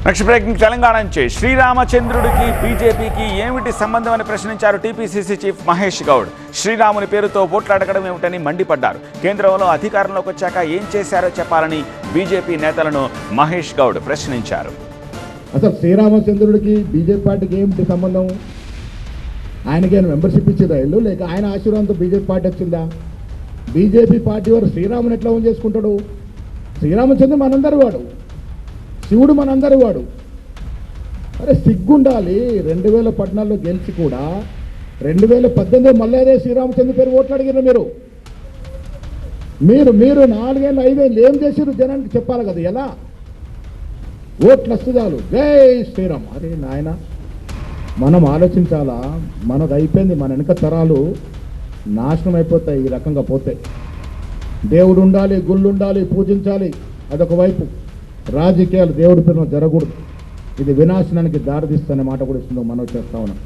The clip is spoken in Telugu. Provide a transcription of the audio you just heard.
నెక్స్ట్ బ్రేకింగ్ తెలంగాణ నుంచి శ్రీరామచంద్రుడికి బీజేపీకి ఏమిటి సంబంధం అని ప్రశ్నించారు టీపీసీసీ చీఫ్ మహేష్ గౌడ్. శ్రీరాముని పేరుతో ఓట్లు అడగడం ఏమిటని మండిపడ్డారు. కేంద్రంలో అధికారంలోకి వచ్చాక ఏం చేశారో చెప్పాలని బీజేపీ నేతలను మహేష్ గౌడ్ ప్రశ్నించారు. అసలు శ్రీరామచంద్రుడికి బీజేపీ పార్టీకి ఏమిటి సంబంధం? ఆయనకి మెంబర్షిప్ ఇచ్చిందా ఇల్లు, లేక ఆయన ఆశీర్వాదంతో బీజేపీ పార్టీ వచ్చిందా? బీజేపీ పార్టీ వారు శ్రీరాముని ఎట్లా ఓన్ చేసుకుంటాడు? శ్రీరామచంద్రుడు మనందరి వాడు, శివుడు మనందరి వాడు. అరే సిగ్గుండాలి. 2014లో గెలిచి కూడా 2018 మళ్ళీ అదే శ్రీరామచంద్ర పేరు ఓట్లు అడిగిన మీరు 4 ఏళ్ళు 5 ఏళ్ళు ఏం చేసారు జనానికి చెప్పాలి కదా. ఎలా ఓట్లు వస్తే చాలు జై శ్రీరామ్. అరే నాయన, మనం ఆలోచించాలా. మనది అయిపోయింది. మన వెనక తరాలు నాశనం అయిపోతాయి ఈ రకంగా పోతే. దేవుడు ఉండాలి, గుళ్ళు ఉండాలి, పూజించాలి, అదొక వైపు. రాజకీయాలు దేవుడి పేరున జరగకూడదు. ఇది వినాశనానికి దారితీస్తున్న మాట కూడా ఇస్తుందో మనం చేస్తా ఉన్నాం.